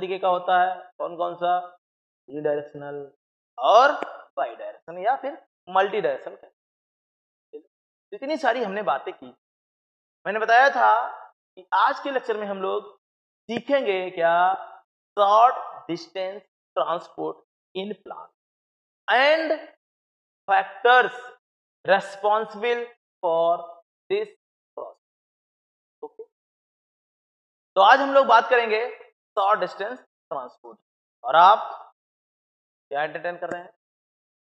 तरीके का होता है, कौन कौन सा? यूनिडायरेक्शनल और बाई डायरेक्शनल या फिर मल्टी डायरेक्शनल। इतनी सारी हमने बातें की। मैंने बताया था कि आज के लेक्चर में हम लोग सीखेंगे क्या? Short distance transport in plant and factors responsible for this process. Okay, तो आज हम लोग बात करेंगे शॉर्ट डिस्टेंस ट्रांसपोर्ट। और आप क्या एंटरटेन कर रहे हैं?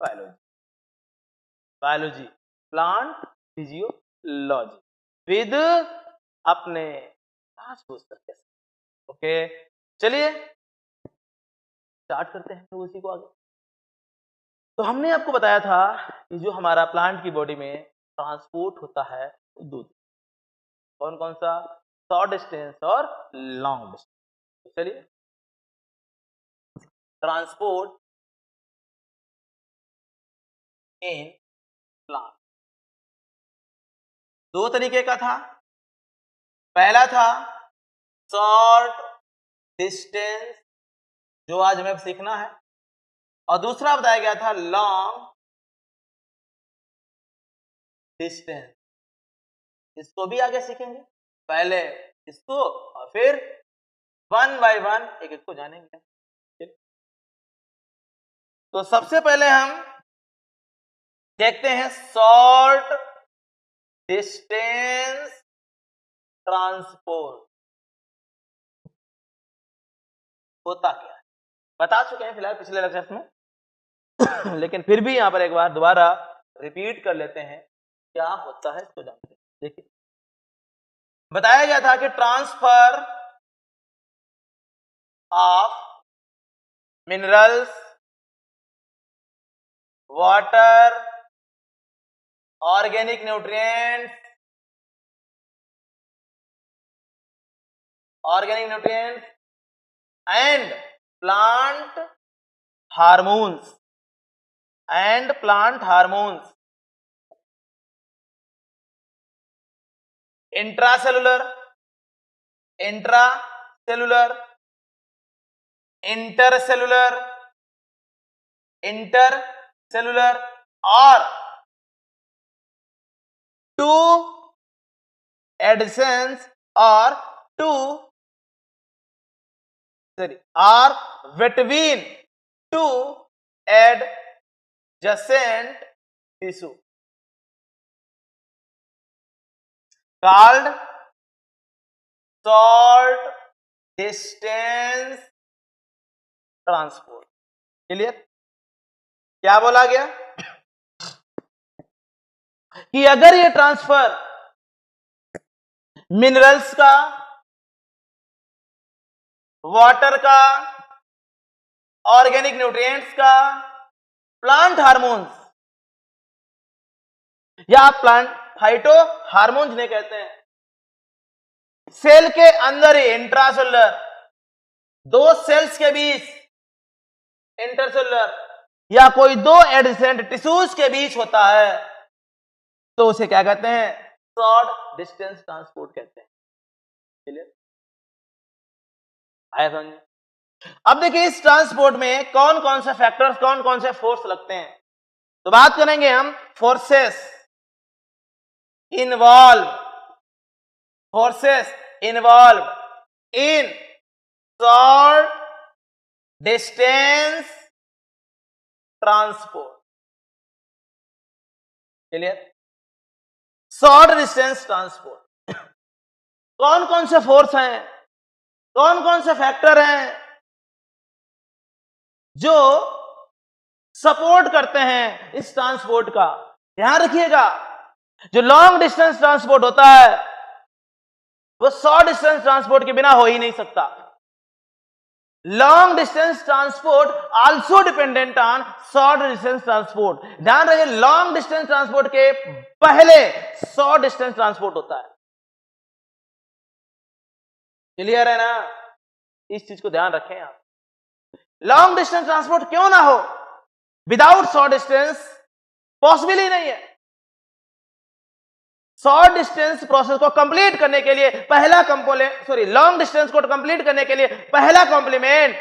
Biology, biology, plant physiology with अपने पांच पुस्तक के साथ। ओके, चलिए स्टार्ट करते हैं तो उसी को आगे। तो हमने आपको बताया था कि जो हमारा प्लांट की बॉडी में ट्रांसपोर्ट होता है दूध, कौन कौन सा? शॉर्ट डिस्टेंस और लॉन्ग डिस्टेंस। चलिए, ट्रांसपोर्ट इन प्लांट दो तरीके का था। पहला था शॉर्ट डिस्टेंस, जो आज हमें सीखना है, और दूसरा बताया गया था लॉन्ग डिस्टेंस। इसको भी आगे सीखेंगे, पहले इसको और फिर वन बाय वन एक एक को जानेंगे। तो सबसे पहले हम देखते हैं शॉर्ट डिस्टेंस ट्रांसपोर्ट होता क्या है। बता चुके हैं फिलहाल पिछले लेक्चर्स में लेकिन फिर भी यहां पर एक बार दोबारा रिपीट कर लेते हैं क्या होता है, इसको जानते हैं। देखिए, बताया गया था कि transfer of minerals, water, organic nutrients and plant hormones intracellular, intercellular और टू एडिशंस और between two adjacent tissue called short distance transport। Clear? क्या बोला गया कि अगर ये ट्रांसफर मिनरल्स का, वाटर का, ऑर्गेनिक न्यूट्रिएंट्स का, प्लांट हार्मोन्स या प्लांट फाइटो हार्मोन्स ने कहते हैं, सेल के अंदर ही इंट्रासेलुलर, दो सेल्स के बीच इंटरसेलुलर या कोई दो एडजेसेंट टिश्यूज के बीच होता है, तो उसे क्या कहते हैं? शॉर्ट डिस्टेंस ट्रांसपोर्ट कहते हैं। क्लियर? आया समझ? अब देखिए, इस ट्रांसपोर्ट में कौन कौन से फैक्टर्स, कौन कौन से फोर्स लगते हैं। तो बात करेंगे हम forces involve in short distance transport. Clear? Short distance transport कौन कौन से फोर्स हैं, कौन कौन से फैक्टर हैं जो सपोर्ट करते हैं इस ट्रांसपोर्ट का। ध्यान रखिएगा, जो लॉन्ग डिस्टेंस ट्रांसपोर्ट होता है वो शॉर्ट डिस्टेंस ट्रांसपोर्ट के बिना हो ही नहीं सकता। Long distance transport also dependent on short distance transport. ध्यान रहे, लॉन्ग डिस्टेंस ट्रांसपोर्ट के पहले शॉर्ट डिस्टेंस ट्रांसपोर्ट होता है। क्लियर है ना? इस चीज को ध्यान रखें आप। लॉन्ग डिस्टेंस ट्रांसपोर्ट क्यों ना हो, विदाउट शॉर्ट डिस्टेंस पॉसिबल ही नहीं है। शॉर्ट डिस्टेंस प्रोसेस को कंप्लीट करने के लिए पहला कंपोनेंट, लॉन्ग डिस्टेंस को कंप्लीट करने के लिए पहला कॉम्प्लीमेंट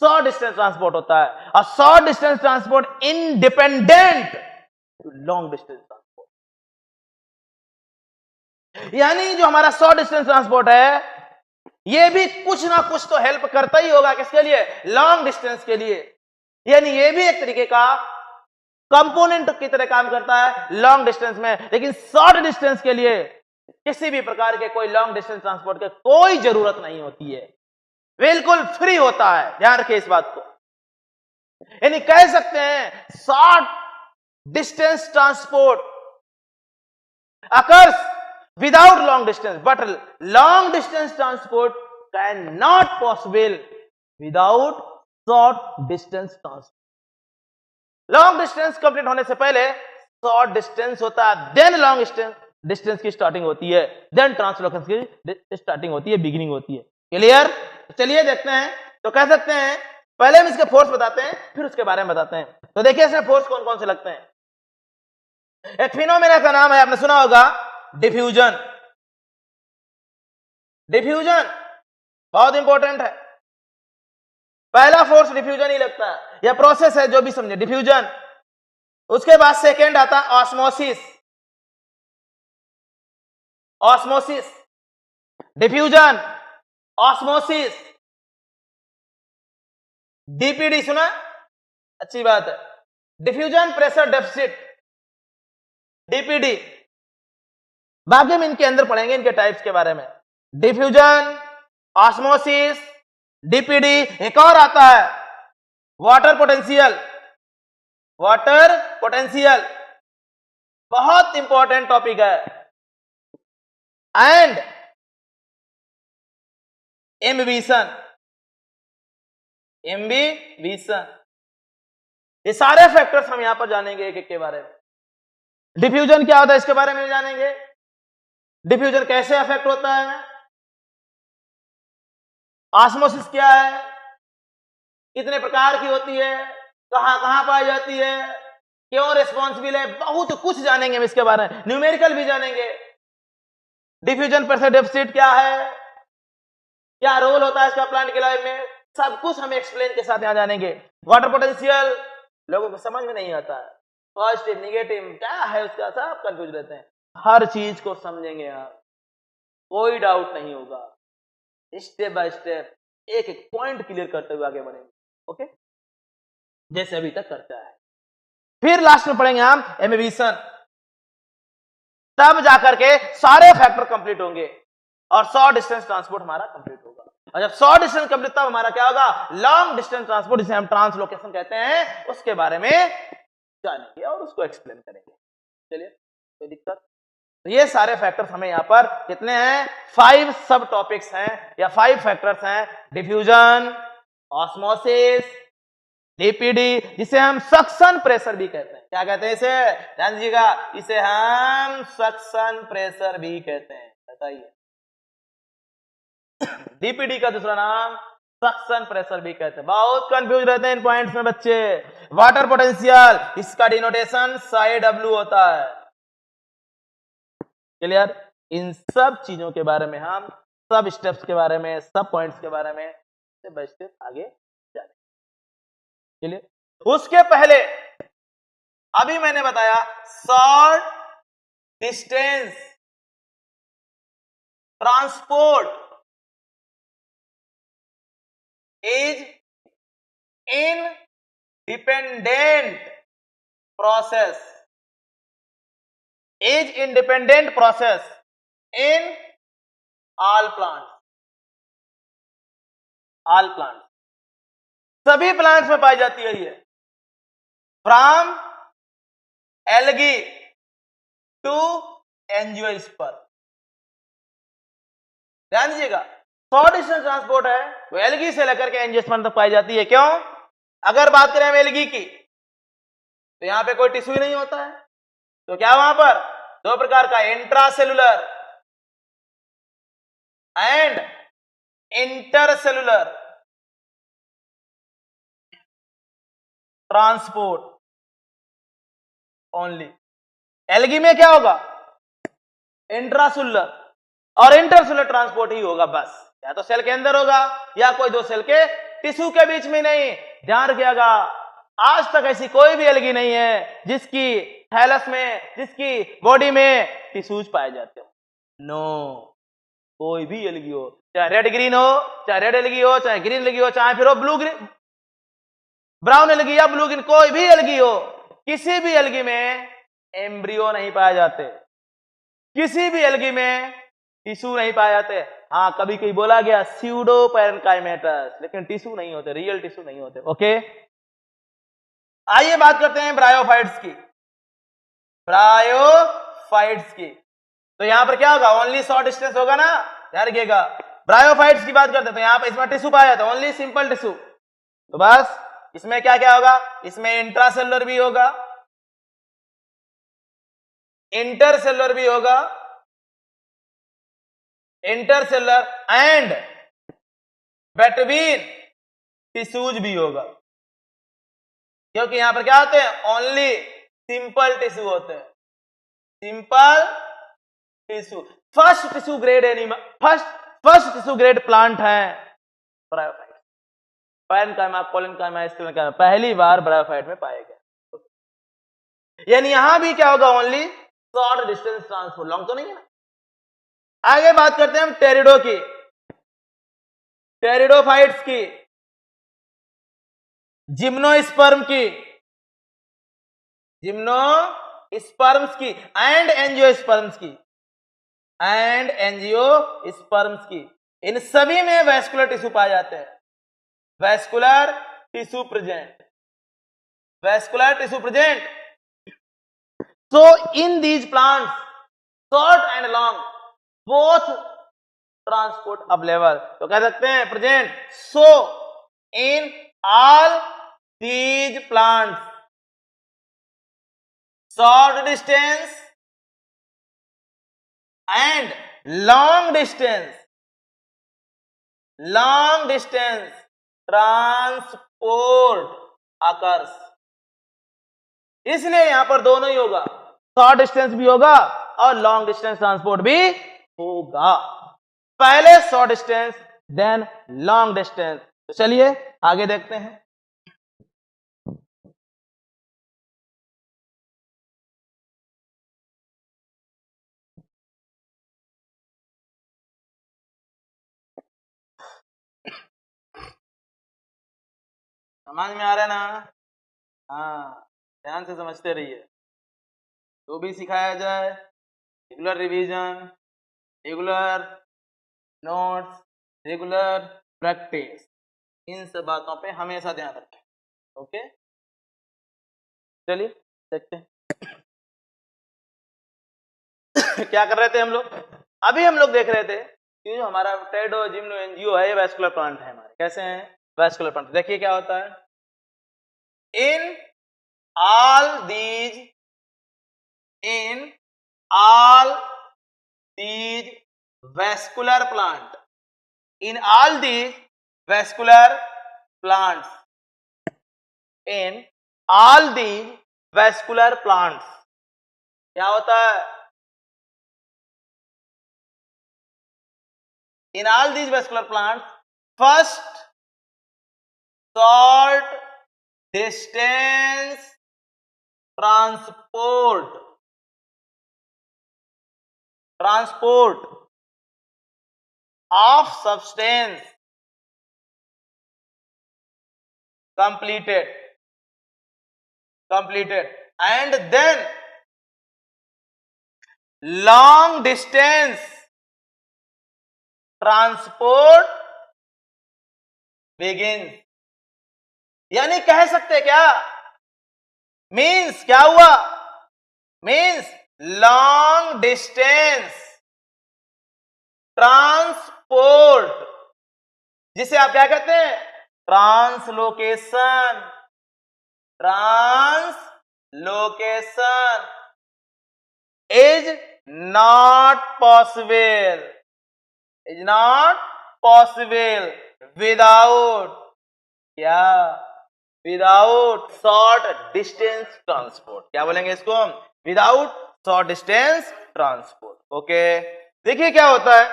शॉर्ट डिस्टेंस ट्रांसपोर्ट होता है। और short distance transport independent long distance transport, यानी जो हमारा शॉर्ट डिस्टेंस ट्रांसपोर्ट है ये भी कुछ ना कुछ तो हेल्प करता ही होगा, किसके लिए? लॉन्ग डिस्टेंस के लिए। यानी ये भी एक तरीके का कंपोनेंट की तरह काम करता है लॉन्ग डिस्टेंस में। लेकिन शॉर्ट डिस्टेंस के लिए किसी भी प्रकार के कोई लॉन्ग डिस्टेंस ट्रांसपोर्ट की कोई जरूरत नहीं होती है, बिल्कुल फ्री होता है। ध्यान रखिए इस बात को। यानी कह सकते हैं short distance transport occurs without long distance, but long distance transport cannot possible without short distance transport. Long distance complete होने से पहले शॉर्ट डिस्टेंस होता है, देन लॉन्ग डिस्टेंस की स्टार्टिंग होती है, देन ट्रांसलोकेशन की स्टार्टिंग होती है, बिगिनिंग होती है। क्लियर? चलिए देखते हैं। तो कह सकते हैं पहले हम इसके फोर्स बताते हैं, फिर उसके बारे में बताते हैं। तो देखिए इसमें फोर्स कौन कौन से लगते हैं। एक फिनोमेना का नाम है, आपने सुना होगा, डिफ्यूजन। डिफ्यूजन बहुत इंपॉर्टेंट है। पहला फोर्स डिफ्यूजन ही लगता है, यह प्रोसेस है जो भी समझे, डिफ्यूजन। उसके बाद सेकेंड आता है osmosis. Osmosis, diffusion, osmosis, DPD सुना? अच्छी बात है। Diffusion pressure deficit, DPD. बाकी हम इनके अंदर पढ़ेंगे इनके टाइप्स के बारे में। Diffusion, osmosis, DPD. एक और आता है वाटर पोटेंशियल। वाटर पोटेंशियल बहुत इंपॉर्टेंट टॉपिक है। एंड इम्बिशन, इम्बिशन। ये सारे फैक्टर्स हम यहां पर जानेंगे एक एक के बारे में। डिफ्यूजन क्या होता है इसके बारे में जानेंगे। डिफ्यूजन कैसे अफेक्ट होता है, ऑस्मोसिस क्या है, कितने प्रकार की होती है, कहां कहां पाई जाती है, क्यों रिस्पॉन्सिबल है, बहुत कुछ जानेंगे हम इसके बारे में। न्यूमेरिकल भी जानेंगे। डिफ्यूजन प्रेशर डेफिसिट क्या है, क्या रोल होता है इसका प्लांट की लाइफ में, सब कुछ हम एक्सप्लेन के साथ यहां जानेंगे। वाटर पोटेंशियल लोगों को समझ में नहीं आता है, पॉजिटिव नेगेटिव क्या है उसका, सब कंफ्यूज रहते हैं। हर चीज को समझेंगे आप, कोई डाउट नहीं होगा। स्टेप बाय स्टेप एक एक पॉइंट क्लियर करते हुए आगे बढ़ेंगे। ओके, जैसे अभी तक करता है। फिर लास्ट में पढ़ेंगे हम एमिशन, तब जाकर के सारे फैक्टर कंप्लीट होंगे और शॉर्ट डिस्टेंस ट्रांसपोर्ट हमारा कंप्लीट होगा। और जब शॉर्ट डिस्टेंस कंप्लीट तब हमारा क्या होगा, लॉन्ग डिस्टेंस ट्रांसपोर्ट, जिसे हम ट्रांसलोकेशन कहते हैं, उसके बारे में जानेंगे और उसको एक्सप्लेन करेंगे। चलिए, कोई दिक्कत? तो ये सारे फैक्टर्स हमें यहां पर कितने हैं, 5 सब टॉपिक्स हैं या 5 फैक्टर्स हैं। डिफ्यूजन, ऑस्मोसिस, डीपीडी, जिसे हम सक्शन प्रेशर भी कहते हैं। क्या कहते हैं इसे? ध्यान दीजिएगा, इसे हम सक्शन प्रेशर भी कहते हैं। बताइए, डीपीडी का दूसरा नाम सक्शन प्रेशर भी कहते हैं। बहुत कंफ्यूज रहते हैं इन पॉइंट्स में बच्चे। वाटर पोटेंशियल, इसका डिनोटेशन SI-W होता है। क्लियर? इन सब चीजों के बारे में हम, सब स्टेप्स के बारे में, सब पॉइंट्स के बारे में स्टेप बाय स्टेप आगे जाने। क्लियर? उसके पहले अभी मैंने बताया short distance transport is independent process, is independent process in all plants, all plants, सभी प्लांट्स में पाई जाती है ये, फ्रॉम एल्गी टू एंजियोस्पर्म। ध्यान दीजिएगा, शॉर्ट डिस्टेंस ट्रांसपोर्ट है तो एल्गी से लेकर के एंजियोस्पर्म तक पाई जाती है। क्यों? अगर बात करें हम एल्गी की तो यहां पे कोई टिश्यू नहीं होता है, तो क्या वहां पर दो प्रकार का, intracellular and intercellular transport only. Algae में क्या होगा, इंट्रासेलुलर और इंटरसेलुलर ट्रांसपोर्ट ही होगा बस, या तो सेल के अंदर होगा या कोई दो सेल के टिश्यू के बीच में नहीं। ध्यान रखिएगा, आज तक ऐसी कोई भी एल्गी नहीं है जिसकी थैलस में, जिसकी बॉडी में टिश्यूज पाए जाते हो। नो, कोई भी एल्गी हो, चाहे रेड ग्रीन हो, चाहे रेड एल्गी हो, चाहे ग्रीन एल्गी हो, चाहे फिर वो ब्लू ग्रीन ब्राउन एल्गी या ब्लू ग्रीन, कोई भी एल्गी हो, किसी भी एल्गी में एम्ब्रियो नहीं पाए जाते, किसी भी एल्गी में टिश्यू नहीं पाए जाते। हाँ, कभी कभी बोला गया स्यूडो पैरेन्काइमेटस, लेकिन टिश्यू नहीं होते, रियल टिश्यू नहीं होते। ओके, आइए बात करते हैं ब्रायोफाइट्स की। ब्रायोफाइट्स की तो यहां पर क्या होगा, ओनली शॉर्ट डिस्टेंस होगा ना, ध्यान रखिएगा। ब्रायोफाइट्स की बात करते हैं तो यहां पर इसमें टिश्यू पाया जाता है, ओनली सिंपल टिश्यू। तो बस इसमें क्या क्या होगा, इसमें इंट्रासेलुलर भी होगा, इंटरसेलुलर भी होगा, इंटरसेलुलर एंड बिटवीन टिश्यूज भी होगा, क्योंकि यहां पर क्या होते हैं, ओनली सिंपल टिश्यू होते हैं, simple tissue. First tissue grade animal, first tissue grade plant है ब्रायोफाइट। पैरेन्काइमा, कोलेनकाइमा, स्टेनोकाइमा पहली बार ब्रायोफाइट में पाए गए। यानी यहां भी क्या होगा, only short distance transport, long तो नहीं है ना। आगे बात करते हैं हम टेरिडो की, टेरिडोफाइट्स की, जिम्नोस्पर्म की, जिम्नोस्पर्म्स की एंड एंजियोस्पर्म्स की, एंड एंजियोस्पर्म्स की। इन सभी में वैस्कुलर टिश्यू पाए जाते हैं, vascular tissue present, vascular tissue present. So in these plants, short and long, both transport available. तो कह सकते हैं present. So in all these plants, short distance and long distance transport occurs। इसलिए यहां पर दोनों ही होगा, शॉर्ट डिस्टेंस भी होगा और लॉन्ग डिस्टेंस ट्रांसपोर्ट भी होगा। पहले short distance then long distance. तो चलिए आगे देखते हैं। समझ में आ रहा है ना? हाँ, ध्यान से समझते रहिए। जो भी सिखाया जाए, regular revision, regular notes, regular practice, इन सब बातों पे हमेशा ध्यान रखें। ओके, चलिए देखते हैं। क्या कर रहे थे हम लोग? अभी हम लोग देख रहे थे कि जो हमारा टेरिडो, जिम्नो, एंजियो है, ये वैस्कुलर प्लांट है हमारे। कैसे हैं? Vascular plant. देखिए क्या होता है, इन all these vascular plant, in all these vascular plants, in all these vascular plants क्या होता है, in all these vascular plants, first short distance transport of substance completed and then long distance transport begins। यानी कह सकते क्या, means क्या हुआ, means long distance transport, जिसे आप क्या कहते हैं, translocation is not possible without क्या, विदाउट शॉर्ट डिस्टेंस ट्रांसपोर्ट। क्या बोलेंगे इसको हम, without short distance transport. Okay, देखिए क्या होता है,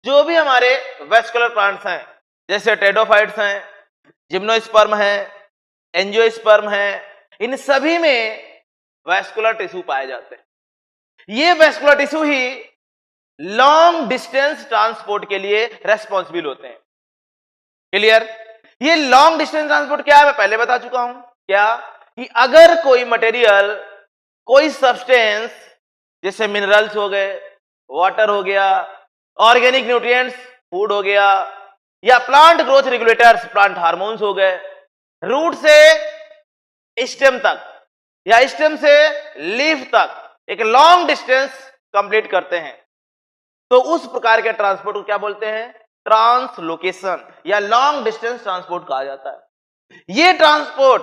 जो भी हमारे वेस्कुलर प्लांट्स हैं, जैसे टेडोफाइट्स हैं, जिम्नोस्पर्म है, एंजियोस्पर्म है, इन सभी में वेस्कुलर टिश्यू पाए जाते हैं। ये वेस्कुलर टिश्यू ही लॉन्ग डिस्टेंस ट्रांसपोर्ट के लिए रेस्पॉन्सिबल होते हैं। क्लियर? ये लॉन्ग डिस्टेंस ट्रांसपोर्ट क्या है, मैं पहले बता चुका हूं। क्या कि अगर कोई मटेरियल, कोई सब्सटेंस, जैसे मिनरल्स हो गए, वाटर हो गया, ऑर्गेनिक न्यूट्रिएंट्स, फूड हो गया, या plant growth regulators, plant hormones हो गए, रूट से स्टेम तक या स्टेम से लीफ तक एक लॉन्ग डिस्टेंस कंप्लीट करते हैं, तो उस प्रकार के ट्रांसपोर्ट को क्या बोलते हैं, ट्रांसलोकेशन या लॉन्ग डिस्टेंस ट्रांसपोर्ट कहा जाता है। ये ट्रांसपोर्ट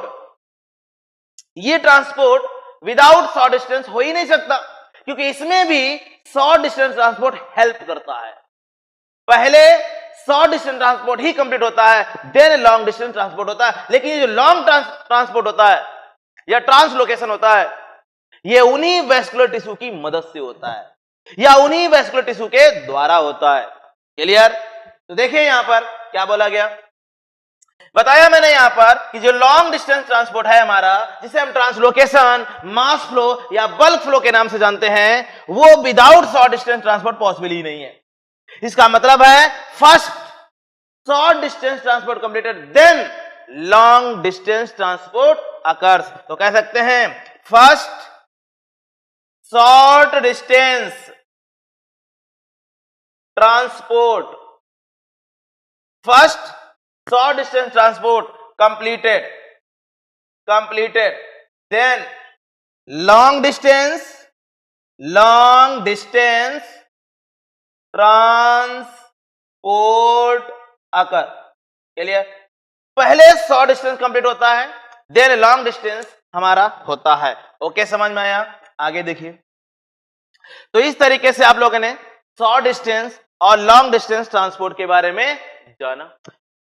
विदाउट शॉर्ट डिस्टेंस हो ही नहीं सकता, क्योंकि इसमें भी शॉर्ट डिस्टेंस ट्रांसपोर्ट हेल्प करता है। पहले शॉर्ट डिस्टेंस ट्रांसपोर्ट ही कंप्लीट होता है, देन लॉन्ग डिस्टेंस ट्रांसपोर्ट होता है। लेकिन ये जो लॉन्ग ट्रांसपोर्ट होता है या ट्रांसलोकेशन होता है, ये उन्हीं वेस्कुलर टिश्यू की मदद से होता है या उन्हीं वेस्कुलर टिश्यू के द्वारा होता है। क्लियर? तो देखिए यहां पर क्या बोला गया, बताया मैंने यहां पर कि जो लॉन्ग डिस्टेंस ट्रांसपोर्ट है हमारा, जिसे हम ट्रांसलोकेशन, मास फ्लो या बल्क फ्लो के नाम से जानते हैं, वो without short distance transport possible ही नहीं है। इसका मतलब है first short distance transport completed, then long distance transport occurs. तो कह सकते हैं first short distance transport, first short distance transport completed, then long distance transport occur। Clear? पहले शॉर्ट डिस्टेंस कंप्लीट होता है, देन लॉन्ग डिस्टेंस हमारा होता है। ओके, समझ में आया? आगे देखिए, तो इस तरीके से आप लोगों ने शॉर्ट डिस्टेंस और लॉन्ग डिस्टेंस ट्रांसपोर्ट के बारे में जाना।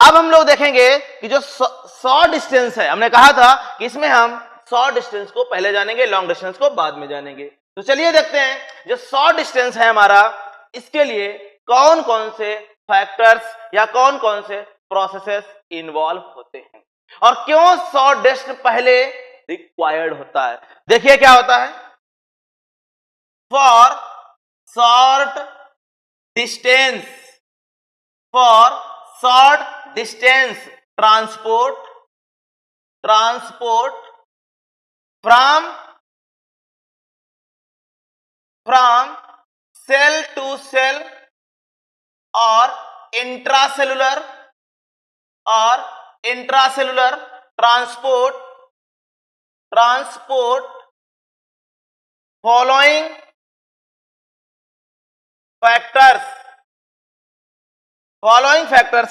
अब हम लोग देखेंगे कि जो शॉर्ट डिस्टेंस है, हमने कहा था कि इसमें हम शॉर्ट डिस्टेंस को पहले जानेंगे, लॉन्ग डिस्टेंस को बाद में जानेंगे। तो चलिए देखते हैं जो शॉर्ट डिस्टेंस है हमारा, इसके लिए कौन कौन से फैक्टर्स या कौन कौन से प्रोसेसेस इन्वॉल्व होते हैं और क्यों शॉर्ट डिस्टेंस पहले रिक्वायर्ड होता है। देखिए क्या होता है, for short distance transport from cell to cell or intracellular transport following factors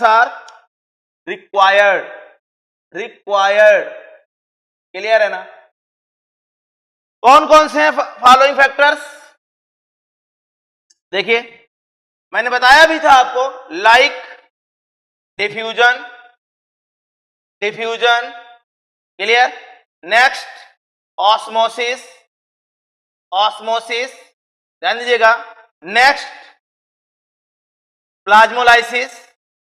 are required। Clear है ना? कौन कौन से हैं फॉलोइंग फैक्टर्स? देखिए मैंने बताया भी था आपको, like diffusion, clear? Next osmosis, ध्यान दीजिएगा। नेक्स्ट प्लाज्मोलाइसिस,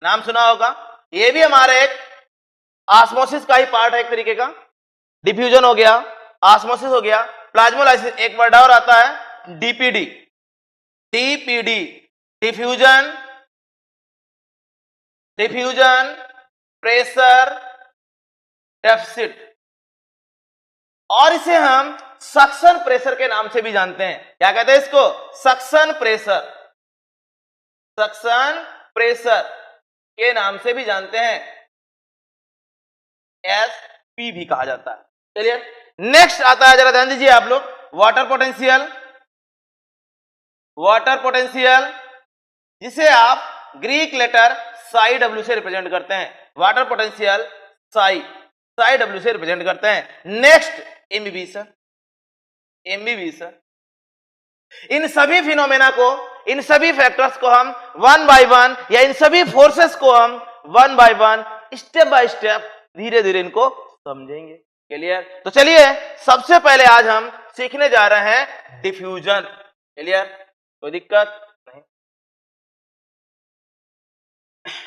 नाम सुना होगा, ये भी हमारे एक ऑस्मोसिस का ही पार्ट है एक तरीके का। डिफ्यूजन हो गया, ऑस्मोसिस हो गया, प्लाज्मोलाइसिस, एक वर्ड और आता है डीपीडी, डिफ्यूजन, प्रेशर डेफिसिट, और इसे हम सक्शन प्रेशर के नाम से भी जानते हैं। क्या कहते हैं इसको? सक्शन प्रेशर के नाम से भी जानते हैं, एसपी भी कहा जाता है। चलिए नेक्स्ट आता है, जरा ध्यान दीजिए आप लोग, वाटर पोटेंशियल, जिसे आप ग्रीक लेटर साई डब्ल्यू से रिप्रेजेंट करते हैं। वाटर पोटेंशियल साई डब्ल्यू से रिप्रेजेंट करते हैं। नेक्स्ट इम्बिबिशन, इन सभी फिनोमेना को, इन सभी फैक्टर्स को हम वन बाय वन, या इन सभी फोर्सेस को हम one by one, step by step, धीरे धीरे इनको समझेंगे। क्लियर? तो चलिए सबसे पहले आज हम सीखने जा रहे हैं डिफ्यूजन। क्लियर? कोई दिक्कत नहीं।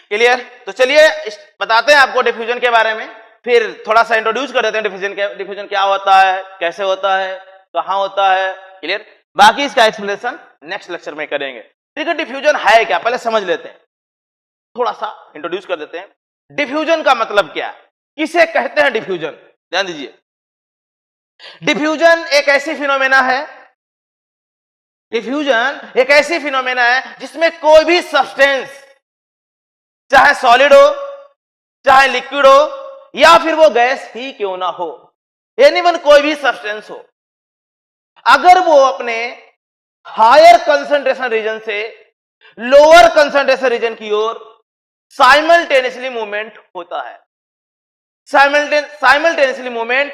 क्लियर? तो चलिए बताते हैं आपको डिफ्यूजन के बारे में, फिर थोड़ा सा इंट्रोड्यूस कर देते हैं डिफ्यूजन क्या होता है, कैसे होता है, कहां होता है। क्लियर? बाकी इसका एक्सप्लेनेशन नेक्स्ट लेक्चर में करेंगे। ठीक है, डिफ्यूजन है क्या पहले समझ लेते हैं, थोड़ा सा इंट्रोड्यूस कर देते हैं। डिफ्यूजन का मतलब क्या है, किसे कहते हैं डिफ्यूजन? ध्यान दीजिए, डिफ्यूजन एक ऐसी फिनोमेना है, डिफ्यूजन एक ऐसी फिनोमेना है जिसमें कोई भी सब्सटेंस, चाहे सॉलिड हो, चाहे लिक्विड हो, या फिर वो गैस ही क्यों ना हो, एनीवन कोई भी सब्सटेंस हो, अगर वो अपने हायर कंसंट्रेशन रीजन से लोअर कंसंट्रेशन रीजन की ओर साइमल्टेनियसली मूवमेंट होता है, साइमल्टेनियसली मूवमेंट